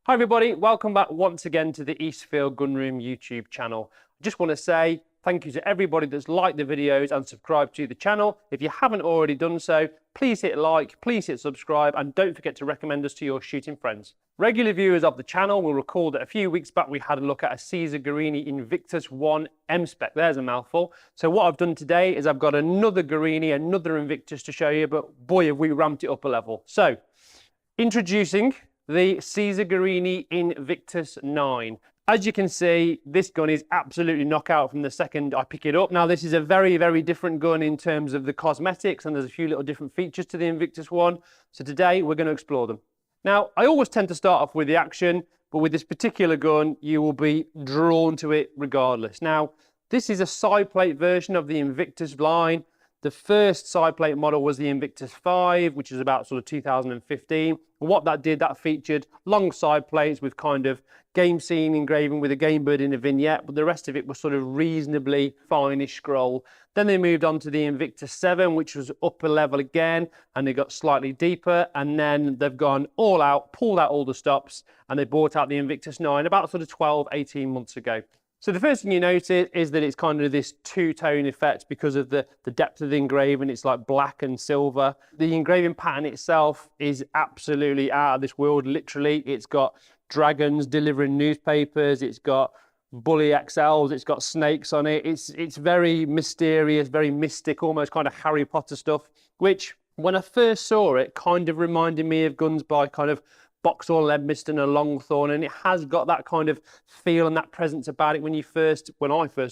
Hi everybody, welcome back once again to the Eastfield Gunroom YouTube channel. I just want to say thank you to everybody that's liked the videos and subscribed to the channel. If you haven't already done so, please hit like, please hit subscribe, and don't forget to recommend us to your shooting friends. Regular viewers of the channel will recall that a few weeks back we had a look at a Caesar Guerini Invictus I M-Spec. There's a mouthful. So what I've done today is I've got another Guerini, another Invictus to show you, but boy have we ramped it up a level. So, introducing the Caesar Guerini Invictus IX. As you can see, this gun is absolutely knockout from the second I pick it up. Now, this is a very, very different gun in terms of the cosmetics, and there's a few little different features to the Invictus One. So today, we're going to explore them. Now, I always tend to start off with the action, but with this particular gun, you will be drawn to it regardless. Now, this is a side plate version of the Invictus line. The first side plate model was the Invictus V, which is about sort of 2015. And what that did, that featured long side plates with kind of game scene engraving with a game bird in a vignette, but the rest of it was sort of reasonably finish scroll. Then they moved on to the Invictus VII, which was upper level again, and they got slightly deeper, and then they've gone all out, pulled out all the stops, and they brought out the Invictus IX about sort of 12, 18 months ago. So the first thing you notice is that it's kind of this two-tone effect because of the depth of the engraving. It's like black and silver. The engraving pattern itself is absolutely out of this world, literally. It's got dragons delivering newspapers. It's got bully XLs. It's got snakes on it. It's very mysterious, very mystic, almost kind of Harry Potter stuff, which when I first saw it kind of reminded me of guns by kind of Boxall, Ledmiston and Longthorn, and it has got that kind of feel and that presence about it when I first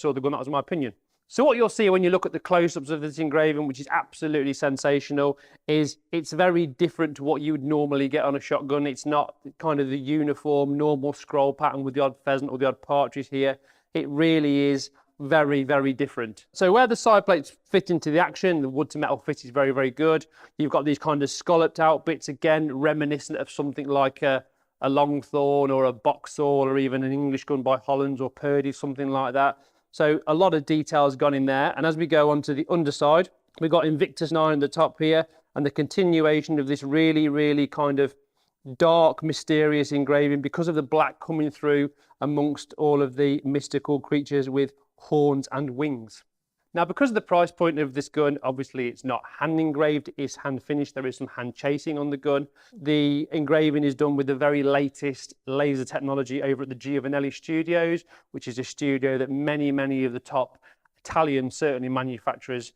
saw the gun. That was my opinion. So what you'll see when you look at the close-ups of this engraving, which is absolutely sensational, is it's very different to what you would normally get on a shotgun. It's not kind of the uniform, normal scroll pattern with the odd pheasant or the odd partridge here. It really is very, very different. So where the side plates fit into the action, the wood to metal fit is very, very good. You've got these kind of scalloped out bits, again, reminiscent of something like a Longthorn or a Boxall or even an English gun by Hollands or Purdy, something like that. So a lot of details gone in there. And as we go on to the underside, we've got Invictus IX at the top here, and the continuation of this really, really kind of dark, mysterious engraving because of the black coming through amongst all of the mystical creatures with horns and wings. Now, because of the price point of this gun, obviously it's not hand engraved, it's hand finished. There is some hand chasing on the gun. The engraving is done with the very latest laser technology over at the Giovanelli Studios, which is a studio that many of the top Italian, certainly manufacturers,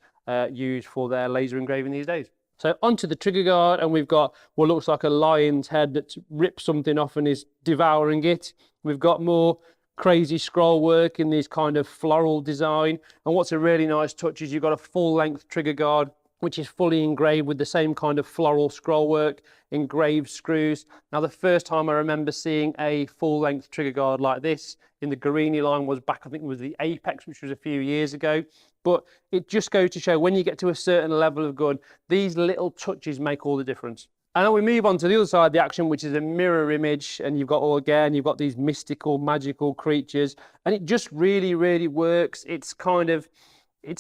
use for their laser engraving these days. So onto the trigger guard, and we've got what looks like a lion's head that's ripped something off and is devouring it. We've got more crazy scroll work in this kind of floral design, and what's a really nice touch is you've got a full-length trigger guard which is fully engraved with the same kind of floral scroll work, engraved screws. Now, the first time I remember seeing a full-length trigger guard like this in the Guerini line was back, I think it was the Apex, which was a few years ago. But it just goes to show when you get to a certain level of gun, these little touches make all the difference. And then we move on to the other side of the action, which is a mirror image, and you've got these mystical, magical creatures, and it just really, really works. It's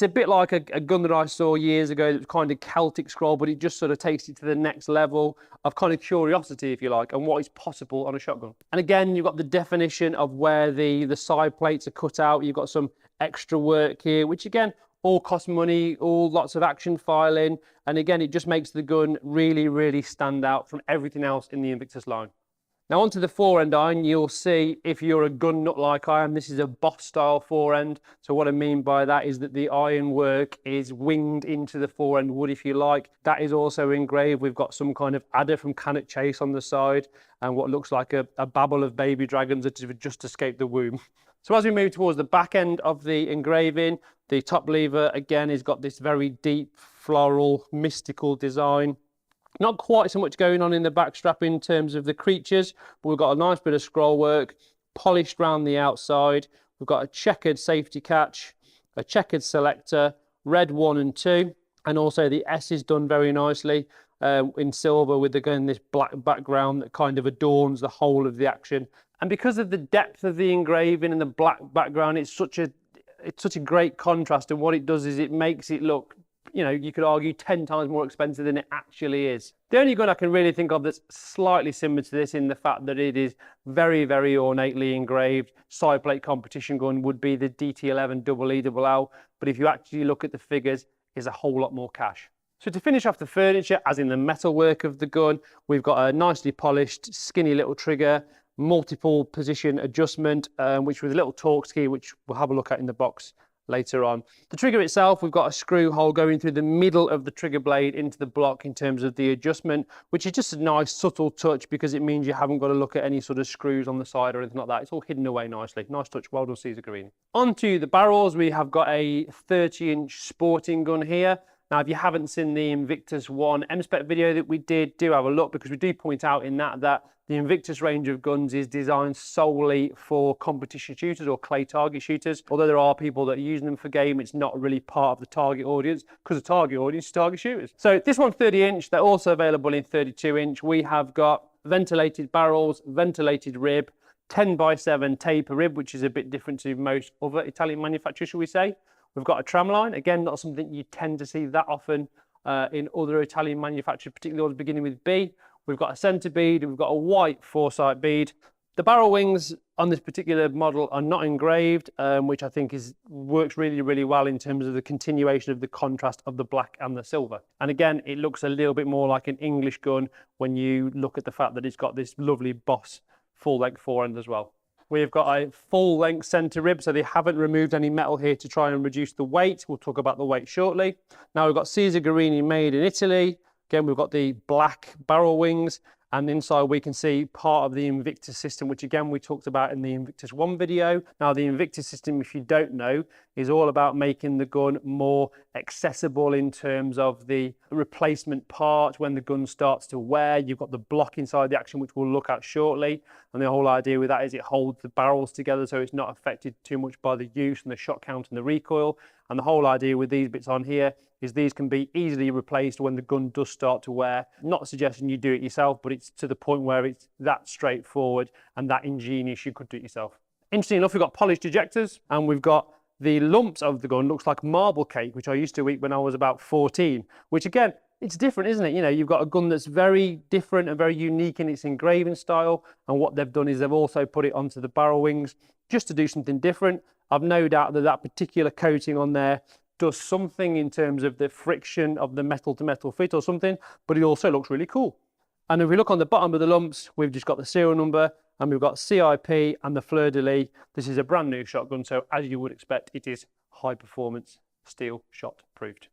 a bit like a gun that I saw years ago that was kind of Celtic scroll, but it just sort of takes it to the next level of kind of curiosity, if you like, and what is possible on a shotgun. And again, you've got the definition of where the side plates are cut out. You've got some extra work here, which again, all cost money, all lots of action filing. And again, it just makes the gun really, really stand out from everything else in the Invictus line. Now onto the forend iron, you'll see if you're a gun nut like I am, this is a Boss style forend. So what I mean by that is that the iron work is winged into the forend wood, if you like. That is also engraved. We've got some kind of adder from Cannock Chase on the side and what looks like a babble of baby dragons that have just escaped the womb. So as we move towards the back end of the engraving, the top lever again has got this very deep floral mystical design. Not quite so much going on in the back strap in terms of the creatures, but we've got a nice bit of scroll work, polished around the outside. We've got a checkered safety catch, a checkered selector, red 1 and 2, and also the S is done very nicely in silver with, again, this black background that kind of adorns the whole of the action. And because of the depth of the engraving and the black background, it's such a great contrast, and what it does is it makes it look you know, you could argue 10 times more expensive than it actually is. The only gun I can really think of that's slightly similar to this in the fact that it is very, very ornately engraved side plate competition gun would be the DT11 EELL, but if you actually look at the figures, it's a whole lot more cash. So to finish off the furniture, as in the metalwork of the gun, we've got a nicely polished, skinny little trigger, multiple position adjustment, which with a little Torx key, which we'll have a look at in the box later on. The trigger itself, we've got a screw hole going through the middle of the trigger blade into the block in terms of the adjustment, which is just a nice subtle touch because it means you haven't got to look at any sort of screws on the side or anything like that. It's all hidden away nicely. Nice touch. Well done, Caesar Guerini. Onto the barrels, we have got a 30-inch sporting gun here. Now, if you haven't seen the Invictus I M-Spec video that we did, do have a look, because we do point out in that the Invictus range of guns is designed solely for competition shooters or clay target shooters. Although there are people that are using them for game, it's not really part of the target audience, because the target audience is target shooters. So this one's 30-inch. They're also available in 32-inch. We have got ventilated barrels, ventilated rib, 10x7 taper rib, which is a bit different to most other Italian manufacturers, shall we say. We've got a tramline, again, not something you tend to see that often in other Italian manufacturers, particularly those beginning with B. We've got a centre bead, we've got a white foresight bead. The barrel wings on this particular model are not engraved, which I think works really, really well in terms of the continuation of the contrast of the black and the silver. And again, it looks a little bit more like an English gun when you look at the fact that it's got this lovely Boss full-length forend as well. We've got a full-length centre rib, so they haven't removed any metal here to try and reduce the weight. We'll talk about the weight shortly. Now we've got Caesar Guerini made in Italy. Again, we've got the black barrel wings, and inside we can see part of the Invictus system, which again we talked about in the Invictus I video. Now the Invictus system, if you don't know, is all about making the gun more accessible in terms of the replacement parts when the gun starts to wear. You've got the block inside the action, which we'll look at shortly. And the whole idea with that is it holds the barrels together so it's not affected too much by the use and the shot count and the recoil. And the whole idea with these bits on here is these can be easily replaced when the gun does start to wear. Not suggesting you do it yourself, but it's to the point where it's that straightforward and that ingenious you could do it yourself. Interesting enough, we've got polished ejectors, and we've got the lumps of the gun looks like marble cake, which I used to eat when I was about 14, which again, it's different, isn't it? You know, you've got a gun that's very different and very unique in its engraving style, and what they've done is they've also put it onto the barrel wings just to do something different. I've no doubt that that particular coating on there does something in terms of the friction of the metal to metal fit or something, but it also looks really cool. And if we look on the bottom of the lumps, we've just got the serial number, and we've got CIP and the fleur-de-lis. This is a brand new shotgun, so as you would expect, it is high performance steel shot proofed.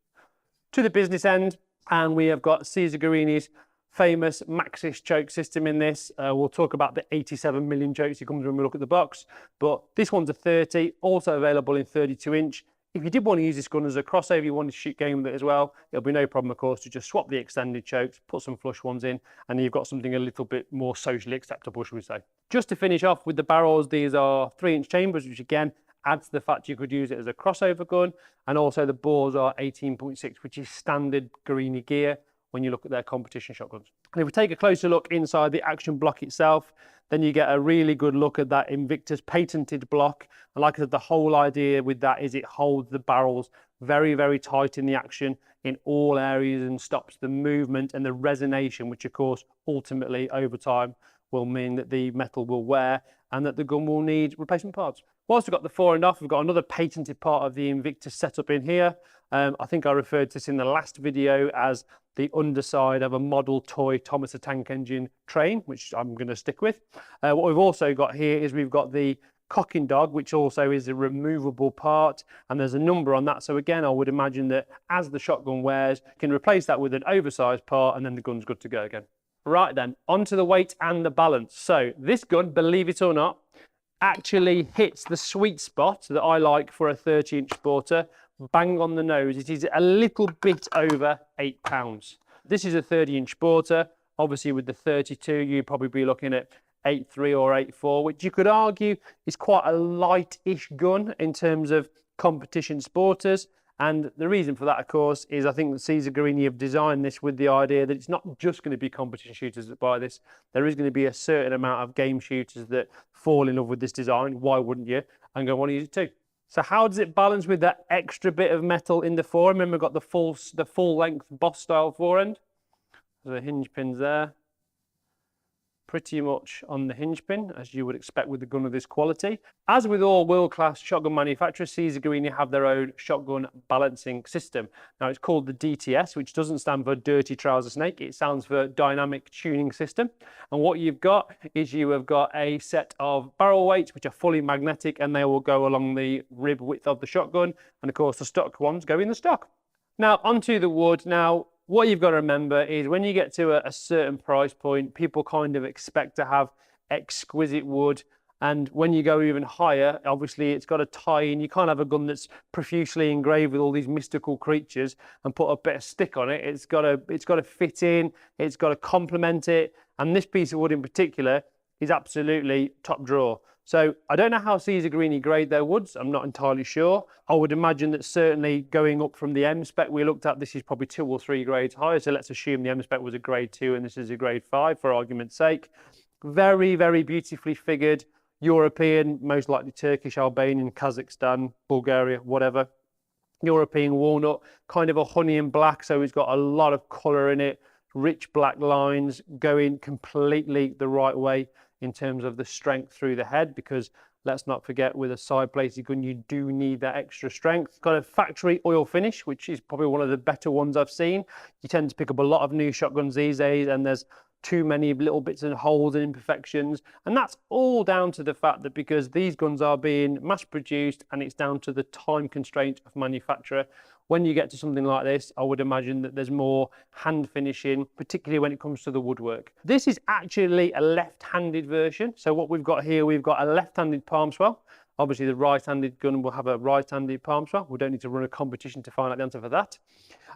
To the business end, and we have got Caesar Guerini's famous Maxis choke system in this. We'll talk about the 87 million chokes that comes when we look at the box, but this one's a 30, also available in 32-inch. If you did want to use this gun as a crossover, you wanted to shoot game with it as well, it'll be no problem, of course, to just swap the extended chokes, put some flush ones in, and you've got something a little bit more socially acceptable, shall we say. Just to finish off with the barrels, these are 3-inch chambers, which again adds to the fact you could use it as a crossover gun, and also the bores are 18.6, which is standard Guerini gear when you look at their competition shotguns. And if we take a closer look inside the action block itself, then you get a really good look at that Invictus patented block. And like I said, the whole idea with that is it holds the barrels very, very tight in the action in all areas and stops the movement and the resonation, which of course, ultimately over time will mean that the metal will wear and that the gun will need replacement parts. Whilst we've got the 4.5, we've got another patented part of the Invictus setup in here. I think I referred to this in the last video as the underside of a model toy Thomas the Tank Engine train, which I'm going to stick with. What we've also got here is we've got the cocking dog, which also is a removable part, and there's a number on that. So again, I would imagine that as the shotgun wears, you can replace that with an oversized part and then the gun's good to go again. Right then, onto the weight and the balance. So this gun, believe it or not, actually hits the sweet spot that I like for a 30-inch sporter, bang on the nose. It is a little bit over 8 pounds. This is a 30-inch sporter. Obviously with the 32, you'd probably be looking at 8.3 or 8.4, which you could argue is quite a light-ish gun in terms of competition sporters. And the reason for that, of course, is I think that Caesar Guerini have designed this with the idea that it's not just going to be competition shooters that buy this. There is going to be a certain amount of game shooters that fall in love with this design. Why wouldn't you? And go want to use it too. So how does it balance with that extra bit of metal in the forend? Remember, we've got the full length Boss style forend. The hinge pins there, pretty much on the hinge pin, as you would expect with a gun of this quality. As with all world-class shotgun manufacturers, Caesar Guerini have their own shotgun balancing system. Now, it's called the DTS, which doesn't stand for Dirty Trouser Snake. It stands for Dynamic Tuning System. And what you've got is you have got a set of barrel weights, which are fully magnetic, and they will go along the rib width of the shotgun. And of course, the stock ones go in the stock. Now, onto the wood. Now, what you've got to remember is when you get to a certain price point, people kind of expect to have exquisite wood. And when you go even higher, obviously it's got to tie in. You can't have a gun that's profusely engraved with all these mystical creatures and put a bit of stick on it. It's got to fit in. It's got to complement it. And this piece of wood in particular is absolutely top drawer. So I don't know how Caesar Guerini grade their woods. I'm not entirely sure. I would imagine that certainly going up from the M spec we looked at, this is probably 2 or 3 grades higher. So let's assume the M spec was a grade 2 and this is a grade 5 for argument's sake. Very, very beautifully figured. European, most likely Turkish, Albanian, Kazakhstan, Bulgaria, whatever. European walnut, kind of a honey and black. So it's got a lot of color in it. Rich black lines going completely the right way in terms of the strength through the head, because let's not forget with a side plated gun you do need that extra strength. Got a factory oil finish, which is probably one of the better ones I've seen. You tend to pick up a lot of new shotguns these days and there's too many little bits and holes and imperfections, and that's all down to the fact that because these guns are being mass produced and it's down to the time constraint of manufacturer. When you get to something like this, I would imagine that there's more hand finishing, particularly when it comes to the woodwork. This is actually a left-handed version. So what we've got here, we've got a left-handed palm swell. Obviously the right-handed gun will have a right-handed palm swell. We don't need to run a competition to find out the answer for that.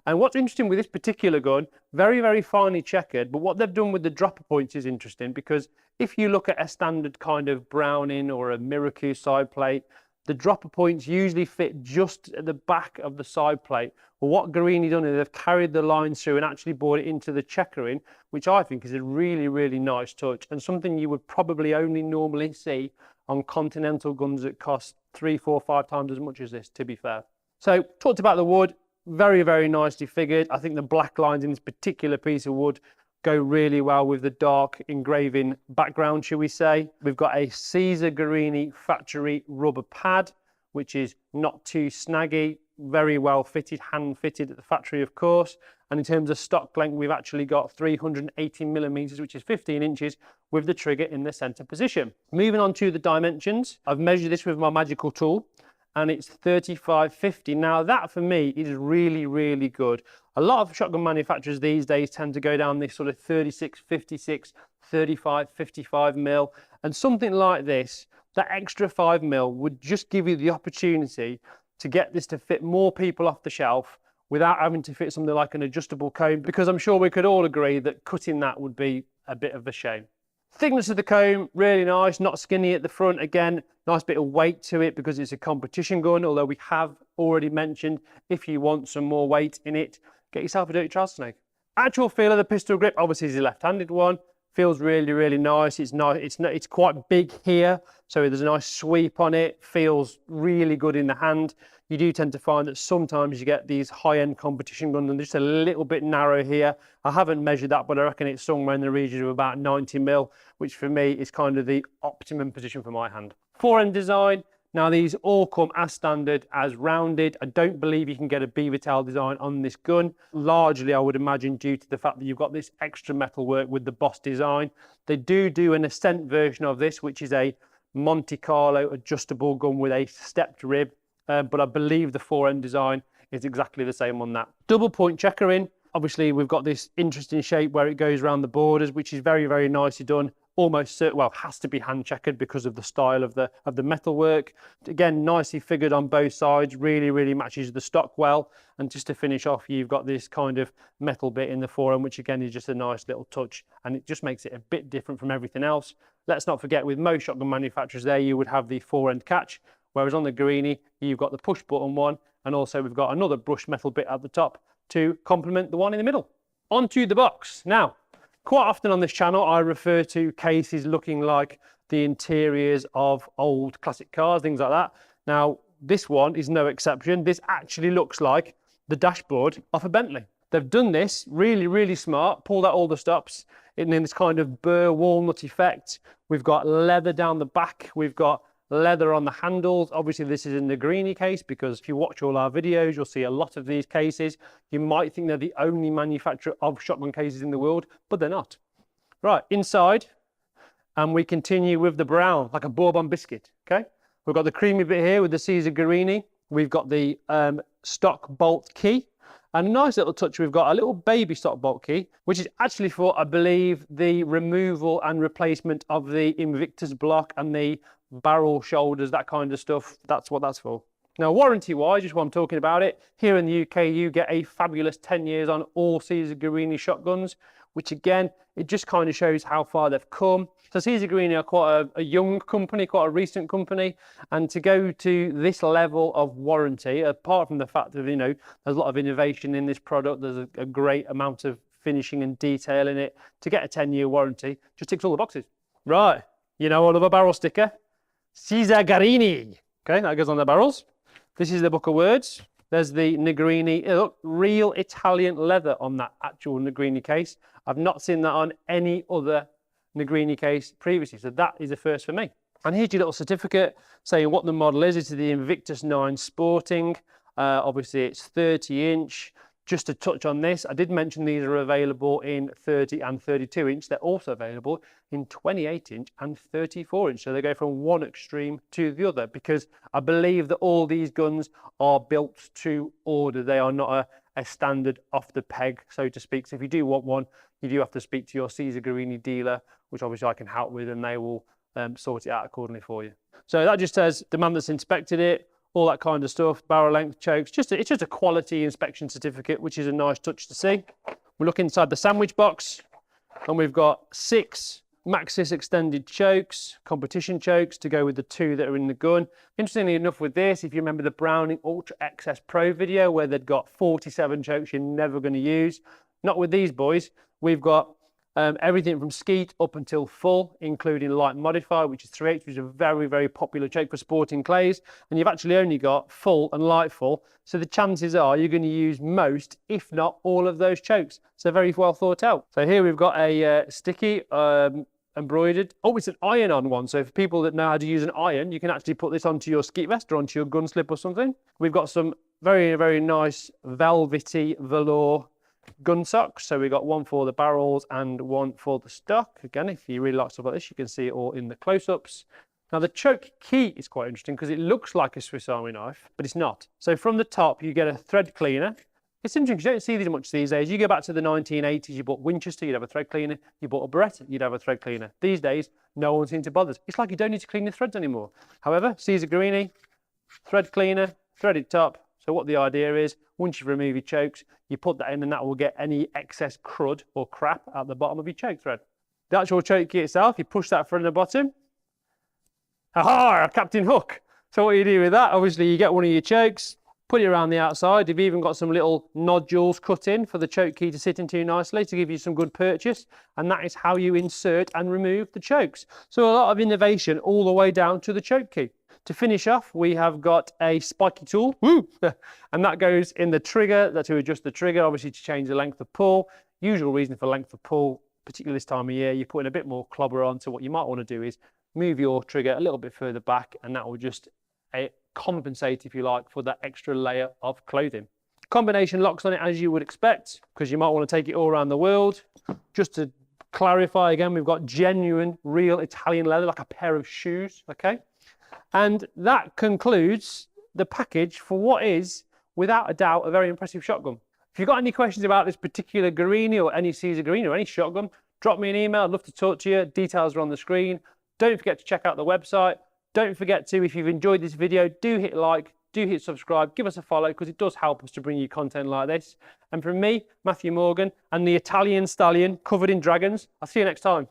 And what's interesting with this particular gun, very, very finely checkered, but what they've done with the dropper points is interesting, because if you look at a standard kind of Browning or a Miracle side plate, the dropper points usually fit just at the back of the side plate. Well, what Guerini done is they've carried the lines through and actually brought it into the checkering, which I think is a really, really nice touch and something you would probably only normally see on Continental guns that cost 3, 4, 5 times as much as this, to be fair. So, talked about the wood, very, very nicely figured. I think the black lines in this particular piece of wood go really well with the dark engraving background, shall we say. We've got a Caesar Guerini factory rubber pad, which is not too snaggy, very well fitted, hand fitted at the factory, of course. And in terms of stock length, we've actually got 380 millimeters, which is 15 inches, with the trigger in the center position. Moving on to the dimensions, I've measured this with my magical tool, and it's 35/50. Now that for me is really, really good. A lot of shotgun manufacturers these days tend to go down this sort of 36/56, 35/55 mil, and something like this, that extra 5 mil would just give you the opportunity to get this to fit more people off the shelf without having to fit something like an adjustable comb, because I'm sure we could all agree that cutting that would be a bit of a shame. Thickness of the comb, really nice, not skinny at the front. Again, nice bit of weight to it because it's a competition gun, although we have already mentioned if you want some more weight in it, get yourself a Dirty Trouser Snake. Actual feel of the pistol grip, obviously is a left-handed one. Feels really, really nice. It's quite big here, so there's a nice sweep on it. Feels really good in the hand. You do tend to find that sometimes you get these high-end competition guns and just a little bit narrow here. I haven't measured that, but I reckon it's somewhere in the region of about 90 mil, which for me is kind of the optimum position for my hand. Forend design. Now these all come as standard, as rounded. I don't believe you can get a beaver tail design on this gun. Largely, I would imagine, due to the fact that you've got this extra metal work with the Boss design. They do an Ascent version of this, which is a Monte Carlo adjustable gun with a stepped rib. But I believe the forend design is exactly the same on that. Double point checkering. Obviously, we've got this interesting shape where it goes around the borders, which is very, very nicely done. Almost, well, has to be hand checkered because of the style of the metalwork. Again, nicely figured on both sides, really, really matches the stock well. And just to finish off, you've got this kind of metal bit in the forend, which again is just a nice little touch, and it just makes it a bit different from everything else. Let's not forget, with most shotgun manufacturers there, you would have the forend catch, whereas on the Guerini, you've got the push button one, and also we've got another brushed metal bit at the top to complement the one in the middle. Onto the box. Now, quite often on this channel, I refer to cases looking like the interiors of old classic cars, things like that. Now, this one is no exception. This actually looks like the dashboard of a Bentley. They've done this really, really smart, pulled out all the stops in this kind of burr walnut effect. We've got leather down the back. We've got leather on the handles. Obviously, this is in the Guerini case, because if you watch all our videos, you'll see a lot of these cases. You might think they're the only manufacturer of shotgun cases in the world, but they're not. Right, inside, and we continue with the brown, like a bourbon biscuit, okay? We've got the creamy bit here with the Caesar Guerini. We've got the stock bolt key. And a nice little touch, we've got a little baby stock bolt key, which is actually for, I believe, the removal and replacement of the Invictus block and the barrel shoulders, that kind of stuff. That's what that's for. Now, warranty-wise, just while I'm talking about it, here in the UK, you get a fabulous 10 years on all Caesar Guerini shotguns, which again, it just kind of shows how far they've come. So Caesar Guerini are quite a young company, quite a recent company, and to go to this level of warranty, apart from the fact that, you know, there's a lot of innovation in this product, there's a great amount of finishing and detail in it, to get a 10-year warranty, just ticks all the boxes. Right, you know, I love a barrel sticker. Caesar Guerini. Okay, that goes on the barrels. This is the book of words. There's the Negrini. Look, real Italian leather on that actual Negrini case. I've not seen that on any other Negrini case previously, so that is a first for me. And here's your little certificate saying what the model is. It's the Invictus IX Sporting. Obviously, it's 30-inch. Just to touch on this, I did mention these are available in 30 and 32-inch. They're also available in 28-inch and 34-inch. So they go from one extreme to the other, because I believe that all these guns are built to order. They are not a standard off the peg, so to speak. So if you do want one, you do have to speak to your Caesar Guerini dealer, which obviously I can help with, and they will sort it out accordingly for you. So that just says the man that's inspected it, all that kind of stuff, barrel length, chokes, it's just a quality inspection certificate, which is a nice touch to see. We look inside the sandwich box, and we've got 6 Maxxis extended chokes, competition chokes, to go with the 2 that are in the gun. Interestingly enough with this, if you remember the Browning Ultra XS Pro video where they'd got 47 chokes you're never going to use, not with these boys. We've got everything from skeet up until full, including light modified, which is 3/8, which is a very, very popular choke for sporting clays. And you've actually only got full and light full. So the chances are you're going to use most, if not all of those chokes. So very well thought out. So here we've got a sticky embroidered. Oh, it's an iron-on one. So for people that know how to use an iron, you can actually put this onto your skeet vest or onto your gun slip or something. We've got some very, very nice velvety velour gun socks. So we got one for the barrels and one for the stock. Again, if you really like stuff like this, you can see it all in the close-ups. Now the choke key is quite interesting because it looks like a Swiss Army knife, but it's not. So from the top, you get a thread cleaner. It's interesting because you don't see these much these days. You go back to the 1980s, you bought Winchester, you'd have a thread cleaner. You bought a Beretta, you'd have a thread cleaner. These days, no one seems to bother. It's like you don't need to clean the threads anymore. However, Caesar Guerini, thread cleaner, threaded top. So what the idea is, once you remove your chokes, you put that in and that will get any excess crud or crap out the bottom of your choke thread. The actual choke key itself, you push that front and bottom. Aha, Captain Hook. So what you do with that, obviously you get one of your chokes, put it around the outside. You've even got some little nodules cut in for the choke key to sit into nicely to give you some good purchase. And that is how you insert and remove the chokes. So a lot of innovation all the way down to the choke key. To finish off, we have got a spiky tool, woo! And that goes in the trigger, to adjust the trigger, obviously to change the length of pull. Usual reason for length of pull, particularly this time of year, you're putting a bit more clobber on. So what you might want to do is move your trigger a little bit further back, and that will just compensate, if you like, for that extra layer of clothing. Combination locks on it, as you would expect, because you might want to take it all around the world. Just to clarify again, we've got genuine, real Italian leather, like a pair of shoes, okay? And that concludes the package for what is, without a doubt, a very impressive shotgun. If you've got any questions about this particular Guerini or any Caesar Guerini or any shotgun, drop me an email. I'd love to talk to you. Details are on the screen. Don't forget to check out the website. Don't forget to, if you've enjoyed this video, do hit like, do hit subscribe, give us a follow, because it does help us to bring you content like this. And from me, Matthew Morgan, and the Italian stallion covered in dragons, I'll see you next time.